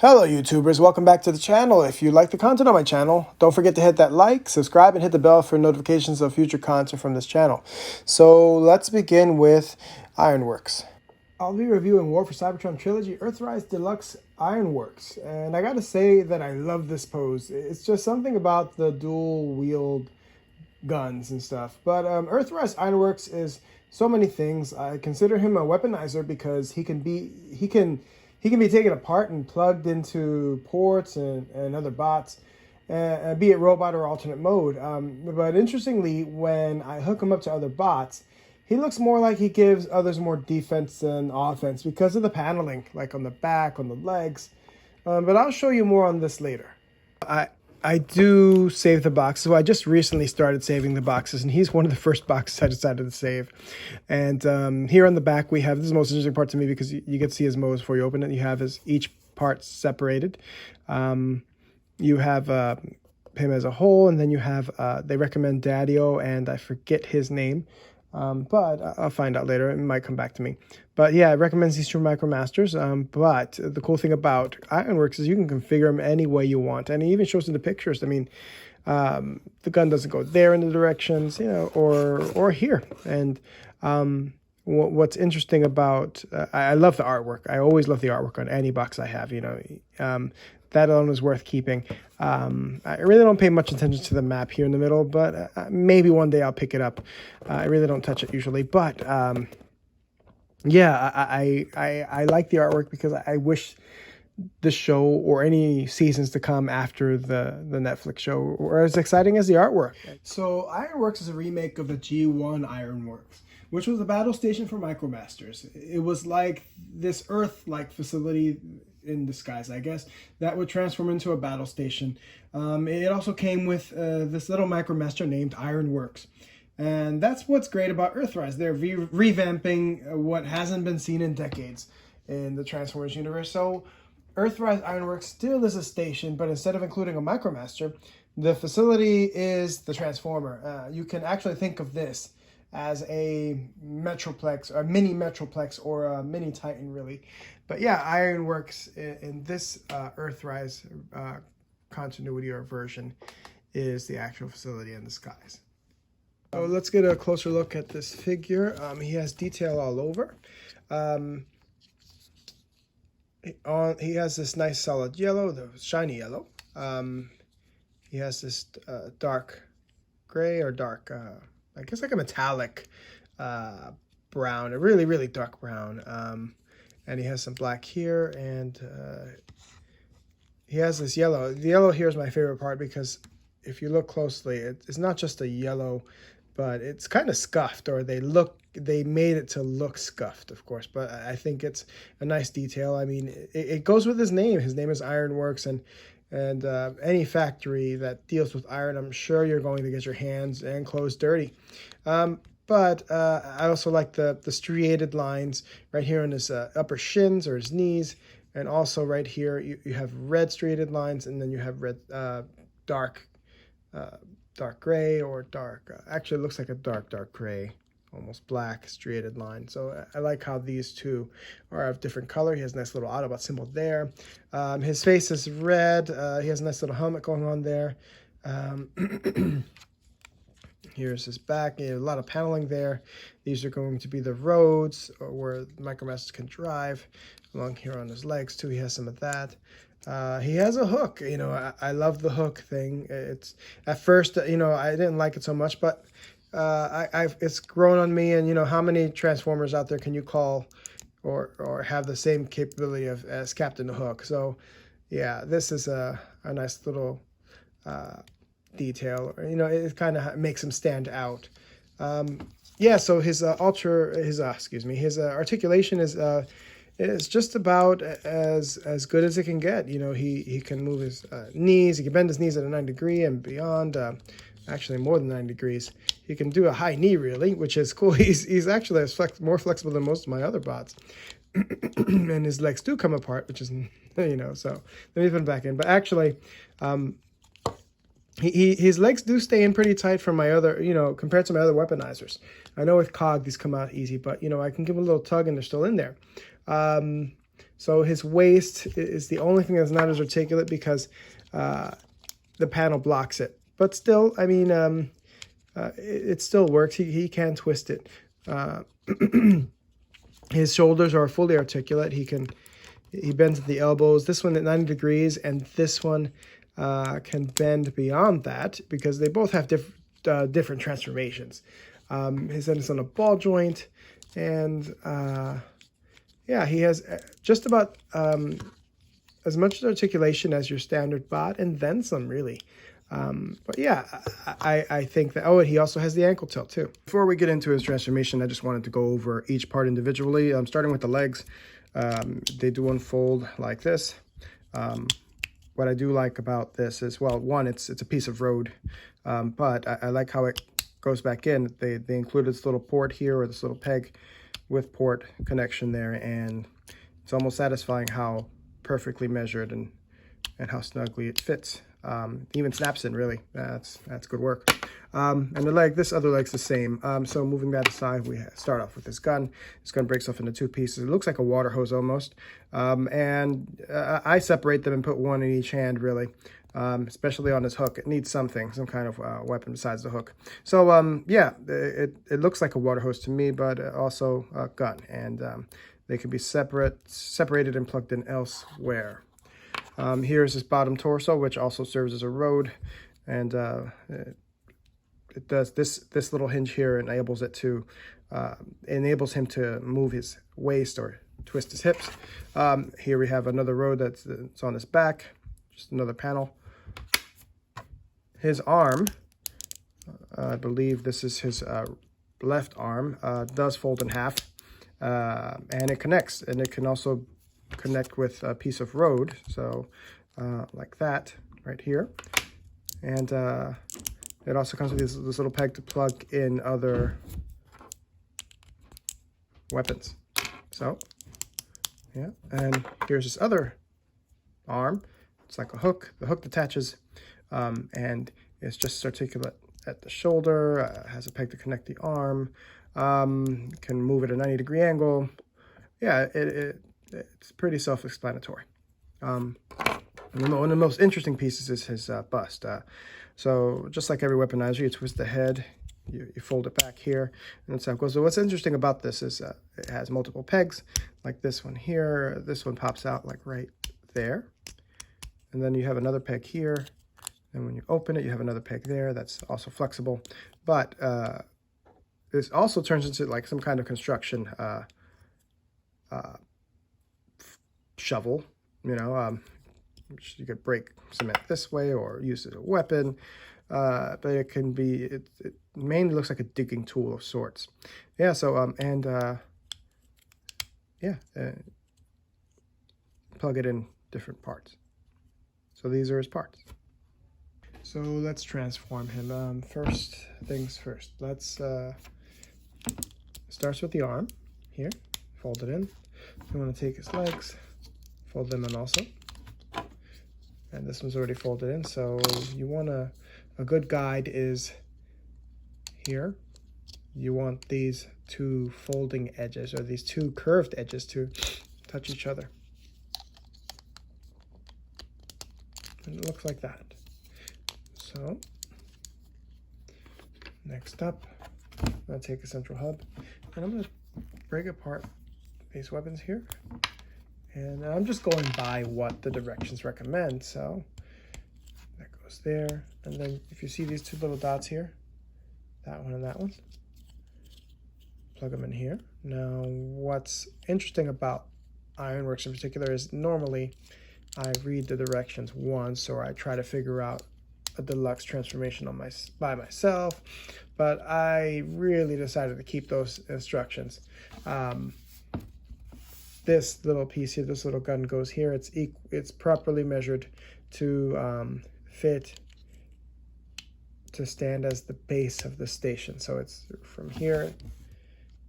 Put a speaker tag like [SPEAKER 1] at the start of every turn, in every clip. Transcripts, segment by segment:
[SPEAKER 1] Hello YouTubers, welcome back to the channel. If you like the content on my channel, don't forget to hit that like, subscribe, and hit the bell for notifications of future content from this channel. So let's begin with Ironworks. I'll be reviewing War for Cybertron Trilogy Earthrise Deluxe Ironworks, and I gotta say that I love this pose. It's just something about the dual wield guns and stuff. But Earthrise Ironworks is so many things. I consider him a weaponizer because he can be taken apart and plugged into ports and other bots, be it robot or alternate mode. But interestingly, when I hook him up to other bots, he looks more like he gives others more defense than offense because of the paneling, like on the back, on the legs. But I'll show you more on this later. I do save the boxes. So I just recently started saving the boxes, and he's one of the first boxes I decided to save. And here on the back, we have, this is the most interesting part to me because you get to see his modes before you open it. You have each part separated. You have him as a whole, and then you have, they recommend Daddio, and I forget his name. But I'll find out later. It might come back to me. But yeah, it recommends these two MicroMasters. But the cool thing about Ironworks is you can configure them any way you want. And it even shows in the pictures. I mean, the gun doesn't go there in the directions, or here. And what's interesting about, I love the artwork. I always love the artwork on any box I have, that alone is worth keeping. I really don't pay much attention to the map here in the middle, but maybe one day I'll pick it up. I really don't touch it usually, but yeah, I like the artwork because I wish the show or any seasons to come after the Netflix show were as exciting as the artwork. So Ironworks is a remake of the G1 Ironworks, which was a battle station for MicroMasters. It was like this Earth-like facility in disguise, I guess, that would transform into a battle station. It also came with this little MicroMaster named Ironworks. And that's what's great about Earthrise. They're revamping what hasn't been seen in decades in the Transformers universe. So Earthrise Ironworks still is a station, but instead of including a MicroMaster, the facility is the Transformer. You can actually think of this as a Metroplex, or a mini Metroplex, or a mini Titan, really. But yeah, Ironworks in this Earthrise continuity or version is the actual facility in the skies. So let's get a closer look at this figure. He has detail all over. He has this nice solid yellow, the shiny yellow. He has this dark gray or dark, I guess like a metallic brown, a really, really dark brown. And he has some black here, and he has this yellow. The yellow here is my favorite part because if you look closely, it's not just a yellow, but it's kind of scuffed, or they made it to look scuffed, of course, but I think it's a nice detail. I mean, it goes with his name. His name is Ironworks, and any factory that deals with iron, I'm sure you're going to get your hands and clothes dirty. But I also like the striated lines right here on his upper shins or his knees, and also right here you have red striated lines, and then you have red dark gray, or dark, actually it looks like a dark gray, almost black striated line. So I like how these two are of different color. He has a nice little Autobot symbol there. His face is red. He has a nice little helmet going on there. Here's his back. A lot of paneling there. These are going to be the roads where MicroMasters can drive. Along here on his legs too, he has some of that. He has a hook. I love the hook thing. It's at first, I didn't like it so much, but it's grown on me. And how many Transformers out there can you call or have the same capability as Captain Hook? So yeah, this is a nice little detail. It kind of makes him stand out. Yeah, so his articulation is just about as good as it can get. He can move his knees. He can bend his knees at a 90 degree and beyond. Actually, more than 90 degrees. He can do a high knee, really, which is cool. He's actually more flexible than most of my other bots. And his legs do come apart, which is, so let me put him back in. But actually, his legs do stay in pretty tight from my other, compared to my other weaponizers. I know with COG, these come out easy, but, I can give him a little tug and they're still in there. So his waist is the only thing that's not as articulate because the panel blocks it. But still, I mean, it still works. He can twist it. His shoulders are fully articulate. He bends at the elbows. This one at 90 degrees, and this one can bend beyond that because they both have different transformations. His head is on a ball joint, and yeah, he has just about as much articulation as your standard bot, and then some, really. But yeah, I think that, oh, and he also has the ankle tilt too. Before we get into his transformation, I just wanted to go over each part individually. Starting with the legs, they do unfold like this. What I do like about this is, well, one, it's a piece of road, but I like how it goes back in. They included this little port here, or this little peg with port connection there, and it's almost satisfying how perfectly measured and how snugly it fits. Even snaps in, really. That's good work. And the leg, this other leg's the same. So moving that aside, we start off with this gun. This gun breaks off into two pieces. It looks like a water hose almost. And I separate them and put one in each hand, really. Especially on this hook. It needs something, some kind of weapon besides the hook. So yeah, it looks like a water hose to me, but also a gun. And they can be separated and plugged in elsewhere. Here's his bottom torso, which also serves as a road, and it does this little hinge here enables enables him to move his waist or twist his hips. Here we have another road that's on his back, just another panel. His arm, I believe this is his left arm, does fold in half, and it connects, and it can also connect with a piece of road, so like that right here. And it also comes with this little peg to plug in other weapons. So yeah, and here's this other arm. It's like a hook. The hook detaches, and it's just articulate at the shoulder. Has a peg to connect the arm. Can move at a 90-degree angle. Yeah, it's pretty self-explanatory. And one of the most interesting pieces is his bust. So just like every weaponizer, you twist the head, you fold it back here, and that's how it goes. So what's interesting about this is it has multiple pegs, like this one here. This one pops out like right there. And then you have another peg here. And when you open it, you have another peg there. That's also flexible. But this also turns into like some kind of construction shovel, you know, you could break cement this way or use it as a weapon, but it can be, it mainly looks like a digging tool of sorts. Yeah, so, yeah, plug it in different parts. So these are his parts. So let's transform him. First things first, let's, starts with the arm here, fold it in. You want to take his legs, fold them in also. And this one's already folded in, so you want a good guide is here. You want these two folding edges, or these two curved edges, to touch each other. And it looks like that. So, next up, I'm going to take a central hub, and I'm going to break apart these weapons here. And I'm just going by what the directions recommend. So that goes there. And then if you see these two little dots here, that one and that one, plug them in here. Now, what's interesting about Ironworks in particular is normally I read the directions once, or I try to figure out a deluxe transformation by myself, but I really decided to keep those instructions. This little piece here, this little gun goes here. It's properly measured to fit, to stand as the base of the station. So it's from here,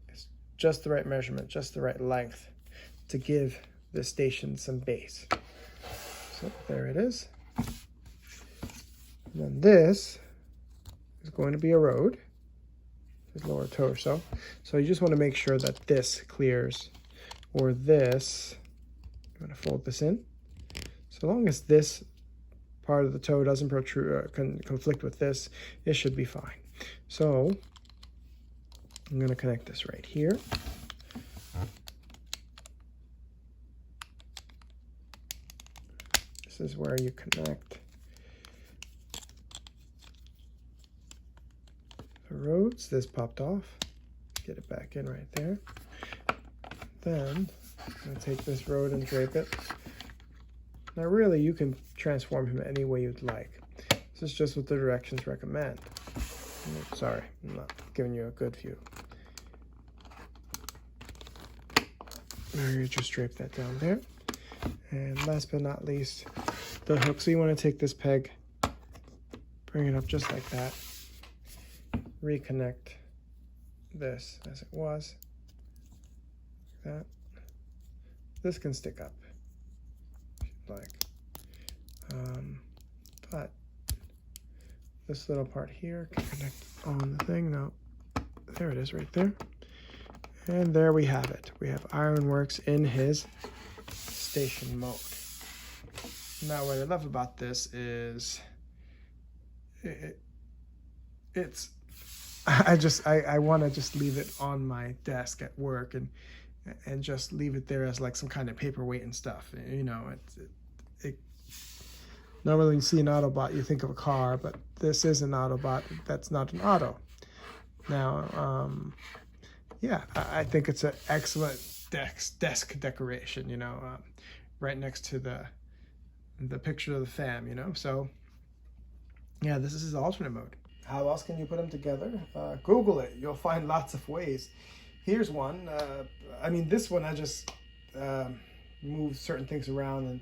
[SPEAKER 1] it's just the right measurement, just the right length to give the station some base. So there it is. And then this is going to be a road, his lower torso. So you just want to make sure that this clears, or this I'm going to fold this in. So long as this part of the toe doesn't protrude, conflict with this, it should be fine. So I'm going to connect this right here. This is where you connect the roads. This popped off. Get it back in right there. Then I'm going to take this road and drape it. Now really, you can transform him any way you'd like. This is just what the directions recommend. Sorry, I'm not giving you a good view. You just drape that down there. And last but not least, the hook. So you want to take this peg, bring it up just like that, reconnect this as it was, like that. This can stick up if you'd like, but this little part here can connect on the thing. Now, there it is right there. And there we have it. We have Ironworks in his station mode. Now, what I love about this is I want to just leave it on my desk at work and just leave it there as like some kind of paperweight and stuff. You know, normally when you see an Autobot, you think of a car, but this is an Autobot. That's not an auto. Now, yeah, I think it's an excellent desk decoration, you know, right next to the picture of the fam, you know. So, yeah, this is his alternate mode. How else can you put them together? Google it. You'll find lots of ways. Here's one. I mean, this one I just moved certain things around, and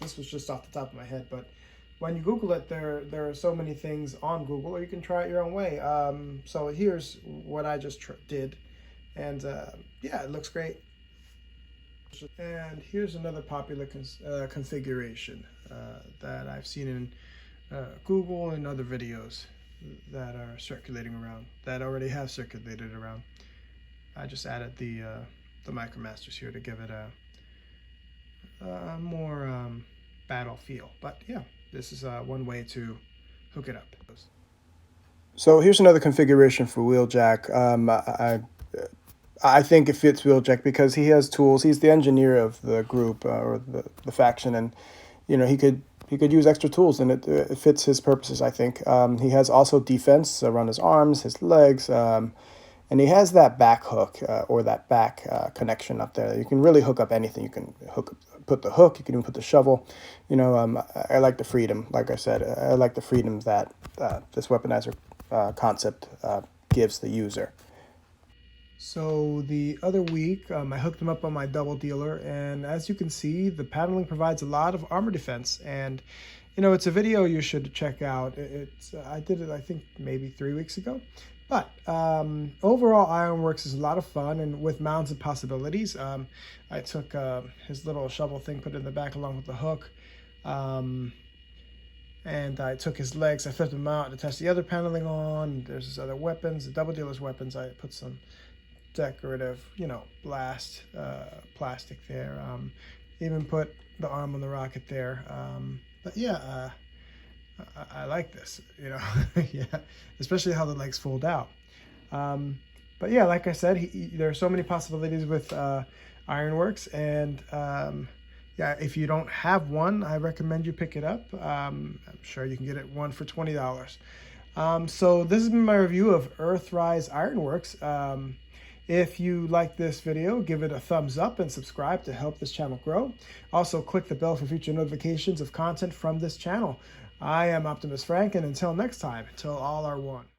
[SPEAKER 1] this was just off the top of my head. But when you Google it, there are so many things on Google, or you can try it your own way. So here's what I just did. And yeah, it looks great. And here's another popular configuration that I've seen in Google and other videos that are circulating around, that already have circulated around. I just added the MicroMasters here to give it a more battle feel. But yeah, this is one way to hook it up. So here's another configuration for Wheeljack. I think it fits Wheeljack because he has tools. He's the engineer of the group or the faction, and you know he could use extra tools, and it fits his purposes. I think he has also defense around his arms, his legs, and he has that back hook or that back connection up there. You can really hook up anything. You can put the hook. You can even put the shovel. You know, I like the freedom. Like I said, I like the freedom that this weaponizer concept gives the user. So the other week, I hooked them up on my double dealer, and as you can see, the paneling provides a lot of armor defense, and you know, it's a video you should check out. I did it, I think, maybe 3 weeks ago. But overall, Ironworks is a lot of fun, and with mounds of possibilities. I took his little shovel thing, put it in the back along with the hook, and I took his legs, I flipped them out and attached the other paneling on. There's his other weapons, the double dealer's weapons. I put some decorative, you know, blast plastic there. Even put the arm on the rocket there. But yeah, I like this, you know. Yeah, especially how the legs fold out. But yeah, like I said, there are so many possibilities with Ironworks, and yeah, if you don't have one, I recommend you pick it up. I'm sure you can get it one for $20. So this has been my review of Earthrise Ironworks. If you like this video, give it a thumbs up and subscribe to help this channel grow. Also, click the bell for future notifications of content from this channel. I am Optimus Frank, and until next time, until all are one.